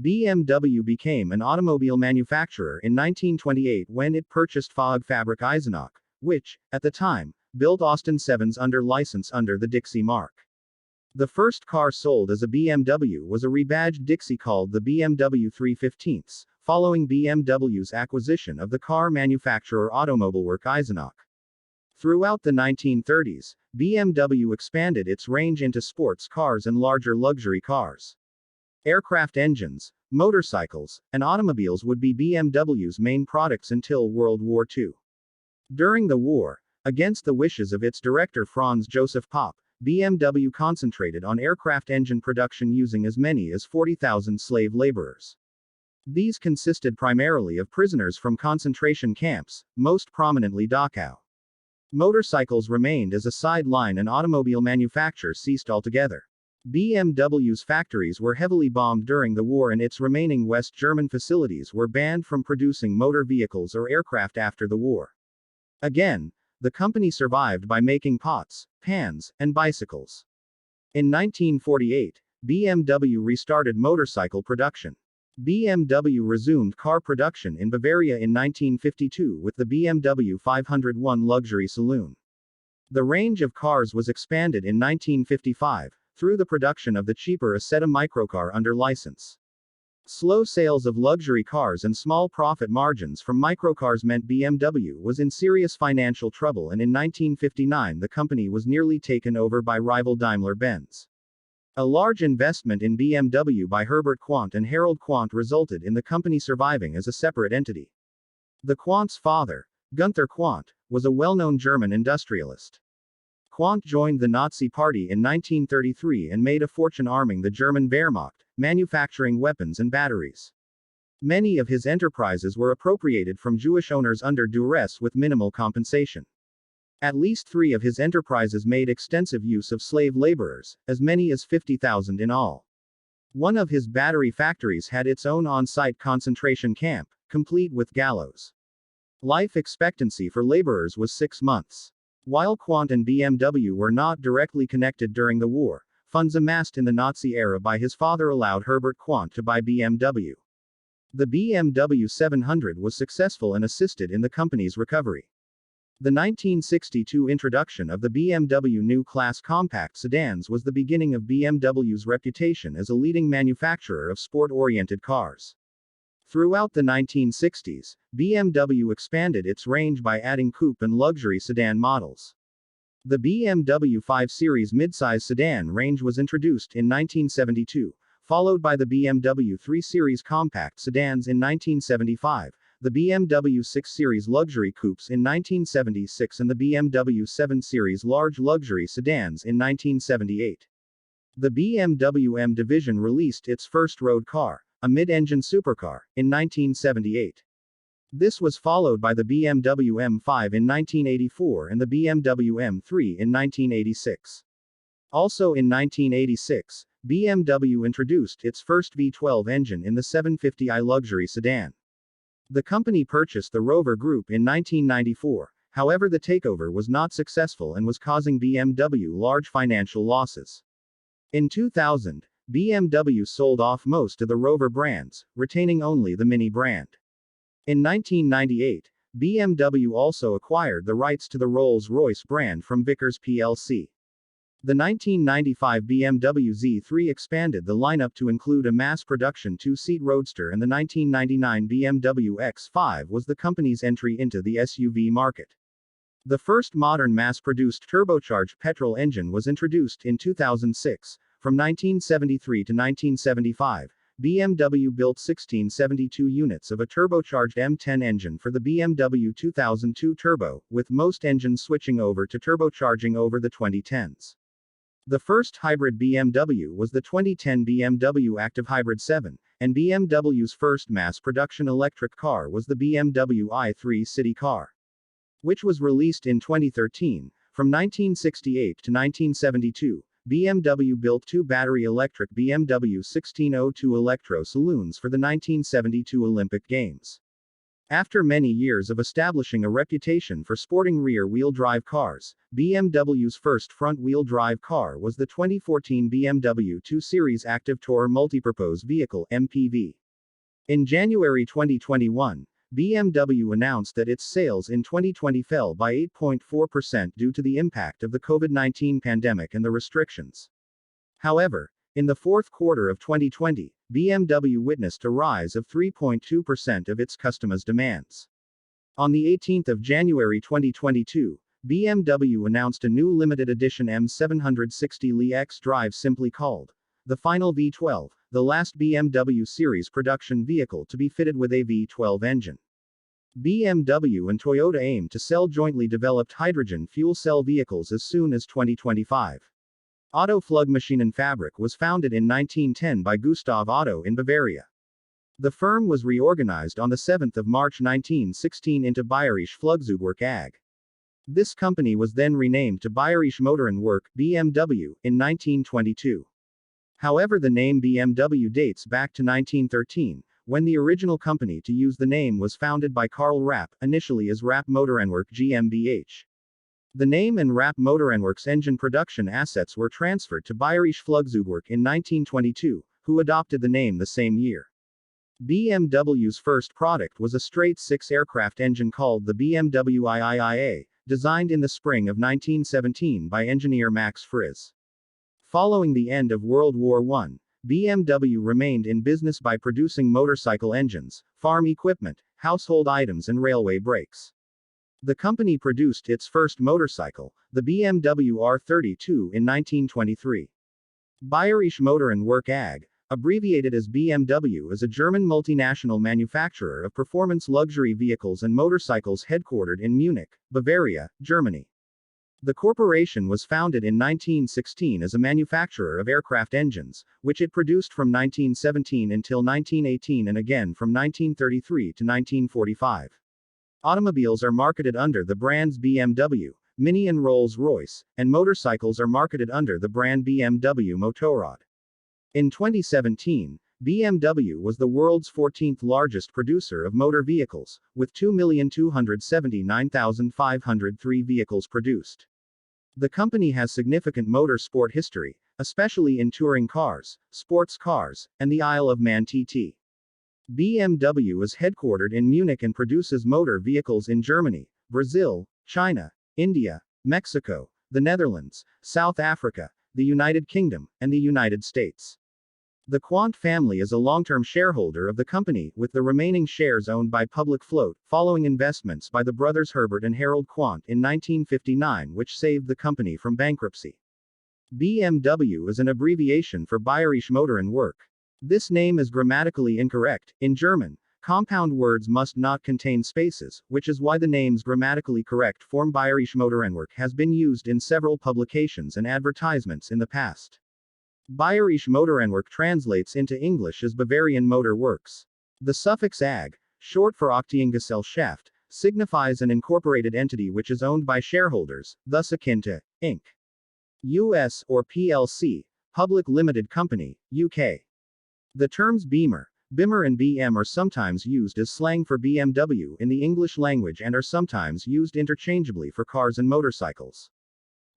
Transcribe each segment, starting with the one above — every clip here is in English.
BMW became an automobile manufacturer in 1928 when it purchased Fahrzeugfabrik Eisenach, which, at the time, built Austin 7s under license under the Dixie mark. The first car sold as a BMW was a rebadged Dixie called the BMW 315, following BMW's acquisition of the car manufacturer Automobilwerk Eisenach. Throughout the 1930s, BMW expanded its range into sports cars and larger luxury cars. Aircraft engines, motorcycles, and automobiles would be BMW's main products until World War II. During the war, against the wishes of its director Franz Joseph Popp, BMW concentrated on aircraft engine production using as many as 40,000 slave laborers. These consisted primarily of prisoners from concentration camps, most prominently Dachau. Motorcycles remained as a sideline and automobile manufacture ceased altogether. BMW's factories were heavily bombed during the war and its remaining West German facilities were banned from producing motor vehicles or aircraft after the war. Again, the company survived by making pots, pans, and bicycles. In 1948, BMW restarted motorcycle production. BMW resumed car production in Bavaria in 1952 with the BMW 501 luxury saloon. The range of cars was expanded in 1955, through the production of the cheaper Isetta microcar under license. Slow sales of luxury cars and small profit margins from microcars meant BMW was in serious financial trouble, and in 1959 the company was nearly taken over by rival Daimler-Benz. A large investment in BMW by Herbert Quandt and Harold Quandt resulted in the company surviving as a separate entity. The Quandt's father, Gunther Quandt, was a well-known German industrialist. Quandt joined the Nazi Party in 1933 and made a fortune arming the German Wehrmacht, manufacturing weapons and batteries. Many of his enterprises were appropriated from Jewish owners under duress with minimal compensation. At least 3 of his enterprises made extensive use of slave laborers, as many as 50,000 in all. One of his battery factories had its own on-site concentration camp, complete with gallows. Life expectancy for laborers was 6 months. While Quandt and BMW were not directly connected during the war, funds amassed in the Nazi era by his father allowed Herbert Quandt to buy BMW. The BMW 700 was successful and assisted in the company's recovery. The 1962 introduction of the BMW New Class compact sedans was the beginning of BMW's reputation as a leading manufacturer of sport-oriented cars. Throughout the 1960s, BMW expanded its range by adding coupe and luxury sedan models. The BMW 5 Series midsize sedan range was introduced in 1972, followed by the BMW 3 Series compact sedans in 1975, the BMW 6 Series luxury coupes in 1976 and the BMW 7 Series large luxury sedans in 1978. The BMW M division released its first road car, a mid-engine supercar, in 1978. This was followed by the BMW M5 in 1984 and the BMW M3 in 1986. Also in 1986, BMW introduced its first V12 engine in the 750i luxury sedan. The company purchased the Rover Group in 1994, however the takeover was not successful and was causing BMW large financial losses. In 2000, BMW sold off most of the Rover brands, retaining only the Mini brand. In 1998, BMW also acquired the rights to the Rolls-Royce brand from Vickers plc. The 1995 BMW Z3 expanded the lineup to include a mass-production 2-seat roadster, and the 1999 BMW X5 was the company's entry into the SUV market. The first modern mass-produced turbocharged petrol engine was introduced in 2006. From 1973 to 1975, BMW built 1672 units of a turbocharged M10 engine for the BMW 2002 Turbo, with most engines switching over to turbocharging over the 2010s. The first hybrid BMW was the 2010 BMW Active Hybrid 7, and BMW's first mass-production electric car was the BMW i3 City car, which was released in 2013. From 1968 to 1972, BMW built 2 battery electric BMW 1602 Electro saloons for the 1972 Olympic Games. After many years of establishing a reputation for sporting rear-wheel drive cars, BMW's first front-wheel drive car was the 2014 BMW 2 Series Active Tourer Multipurpose Vehicle (MPV). In January 2021, BMW announced that its sales in 2020 fell by 8.4% due to the impact of the COVID-19 pandemic and the restrictions. However, in the fourth quarter of 2020, BMW witnessed a rise of 3.2% of its customers' demands. On the 18th of January 2022, BMW announced a new limited edition M760 Li X-Drive simply called the Final V12, the last BMW series production vehicle to be fitted with a V12 engine. BMW and Toyota aim to sell jointly developed hydrogen fuel cell vehicles as soon as 2025. Otto Flugmaschinenfabrik was founded in 1910 by Gustav Otto in Bavaria. The firm was reorganized on 7 March 1916 into Bayerische Flugzeugwerke AG. This company was then renamed to Bayerische Motorenwerk (BMW) in 1922. However, the name BMW dates back to 1913, when the original company to use the name was founded by Karl Rapp, initially as Rapp Motorenwerk GmbH. The name and Rapp Motorenwerk's engine production assets were transferred to Bayerische Flugzeugwerke in 1922, who adopted the name the same year. BMW's first product was a straight-six aircraft engine called the BMW iiIA, designed in the spring of 1917 by engineer Max Friz. Following the end of World War I, BMW remained in business by producing motorcycle engines, farm equipment, household items and railway brakes. The company produced its first motorcycle, the BMW R32, in 1923. Bayerische Motorenwerke AG, abbreviated as BMW, is a German multinational manufacturer of performance luxury vehicles and motorcycles headquartered in Munich, Bavaria, Germany. The corporation was founded in 1916 as a manufacturer of aircraft engines, which it produced from 1917 until 1918 and again from 1933 to 1945. Automobiles are marketed under the brands BMW, Mini and Rolls-Royce, and motorcycles are marketed under the brand BMW Motorrad. In 2017, BMW was the world's 14th largest producer of motor vehicles, with 2,279,503 vehicles produced. The company has significant motorsport history, especially in touring cars, sports cars, and the Isle of Man TT. BMW is headquartered in Munich and produces motor vehicles in Germany, Brazil, China, India, Mexico, the Netherlands, South Africa, the United Kingdom, and the United States. The Quandt family is a long-term shareholder of the company, with the remaining shares owned by public float, following investments by the brothers Herbert and Harold Quandt in 1959, which saved the company from bankruptcy. BMW is an abbreviation for Bayerische Motorenwerke. This name is grammatically incorrect. In German, compound words must not contain spaces, which is why the name's grammatically correct form Bayerische Motorenwerke has been used in several publications and advertisements in the past. Bayerische Motorenwerke translates into English as Bavarian Motor Works. The suffix AG, short for Aktiengesellschaft, signifies an incorporated entity which is owned by shareholders, thus akin to Inc. US or PLC, Public Limited Company, UK. The terms Beamer, BIMmer and BM are sometimes used as slang for BMW in the English language and are sometimes used interchangeably for cars and motorcycles.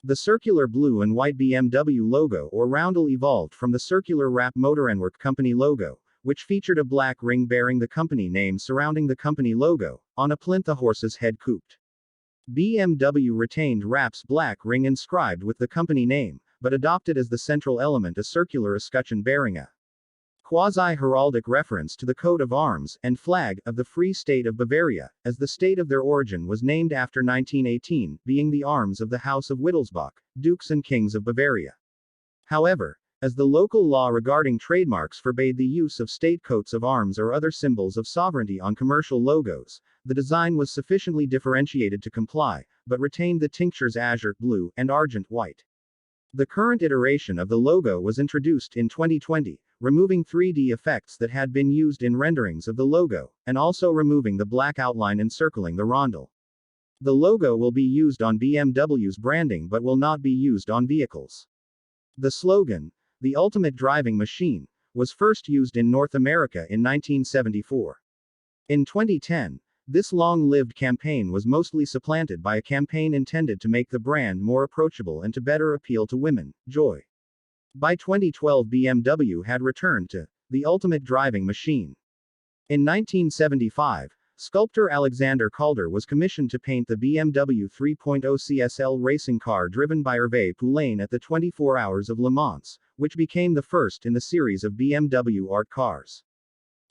The circular blue and white BMW logo or roundel evolved from the circular Rapp Motorenwerke company logo, which featured a black ring bearing the company name surrounding the company logo, on a plinth a horse's head couped. BMW retained Rapp's black ring inscribed with the company name, but adopted as the central element a circular escutcheon bearing a quasi-heraldic reference to the coat of arms and flag of the Free State of Bavaria, as the state of their origin was named after 1918, being the arms of the House of Wittelsbach, Dukes and Kings of Bavaria. However, as the local law regarding trademarks forbade the use of state coats of arms or other symbols of sovereignty on commercial logos, the design was sufficiently differentiated to comply, but retained the tinctures azure, blue, and argent white. The current iteration of the logo was introduced in 2020, removing 3D effects that had been used in renderings of the logo, and also removing the black outline encircling the rondel. The logo will be used on BMW's branding but will not be used on vehicles. The slogan, "The Ultimate Driving Machine," was first used in North America in 1974. In 2010, This long-lived campaign was mostly supplanted by a campaign intended to make the brand more approachable and to better appeal to women, Joy. By 2012 BMW had returned to the ultimate driving machine. In 1975, sculptor Alexander Calder was commissioned to paint the BMW 3.0 CSL racing car driven by Hervé Poulain at the 24 Hours of Le Mans, which became the first in the series of BMW art cars.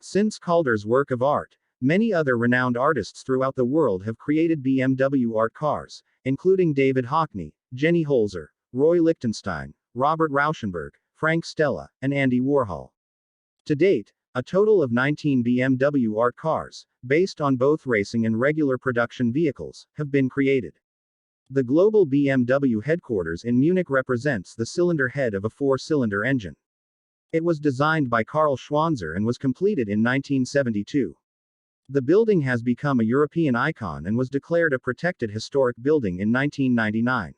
Since Calder's work of art, many other renowned artists throughout the world have created BMW art cars, including David Hockney, Jenny Holzer, Roy Lichtenstein, Robert Rauschenberg, Frank Stella, and Andy Warhol. To date, a total of 19 BMW art cars, based on both racing and regular production vehicles, have been created. The global BMW headquarters in Munich represents the cylinder head of a four-cylinder engine. It was designed by Karl Schwanzer and was completed in 1972. The building has become a European icon and was declared a protected historic building in 1999.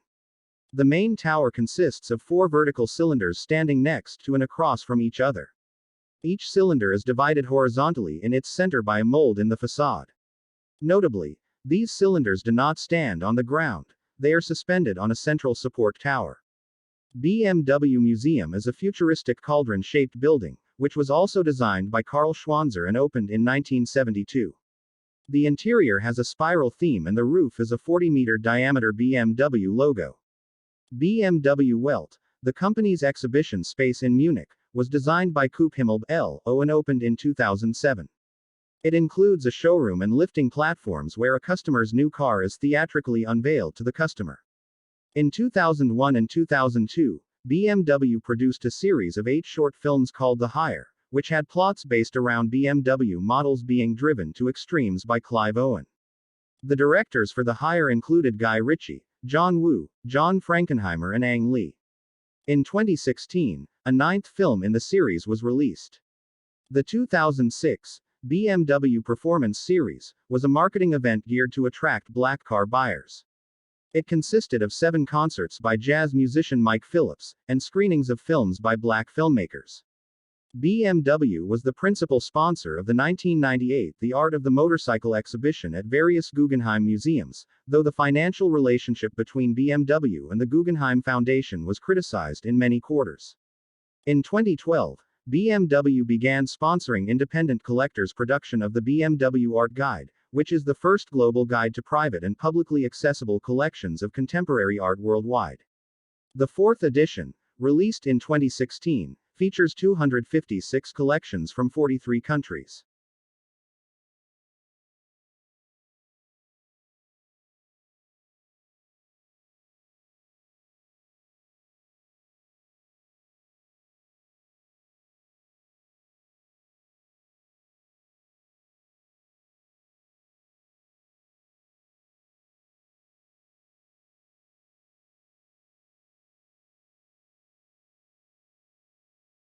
The main tower consists of four vertical cylinders standing next to and across from each other. Each cylinder is divided horizontally in its center by a mold in the facade. Notably, these cylinders do not stand on the ground, they are suspended on a central support tower. BMW Museum is a futuristic cauldron-shaped building, which was also designed by Karl Schwanzer and opened in 1972. The interior has a spiral theme and the roof is a 40-meter diameter BMW logo. BMW Welt, the company's exhibition space in Munich, was designed by Coop Himmel L.O. and opened in 2007. It includes a showroom and lifting platforms where a customer's new car is theatrically unveiled to the customer. In 2001 and 2002, BMW produced a series of 8 short films called The Hire, which had plots based around BMW models being driven to extremes by Clive Owen. The directors for The Hire included Guy Ritchie, John Woo, John Frankenheimer and Ang Lee. In 2016, a 9th film in the series was released. The 2006 BMW Performance Series was a marketing event geared to attract black car buyers. It consisted of 7 concerts by jazz musician Mike Phillips, and screenings of films by black filmmakers. BMW was the principal sponsor of the 1998 The Art of the Motorcycle exhibition at various Guggenheim museums, though the financial relationship between BMW and the Guggenheim Foundation was criticized in many quarters. In 2012, BMW began sponsoring independent collectors' production of the BMW Art Guide, which is the first global guide to private and publicly accessible collections of contemporary art worldwide. The 4th edition, released in 2016, features 256 collections from 43 countries.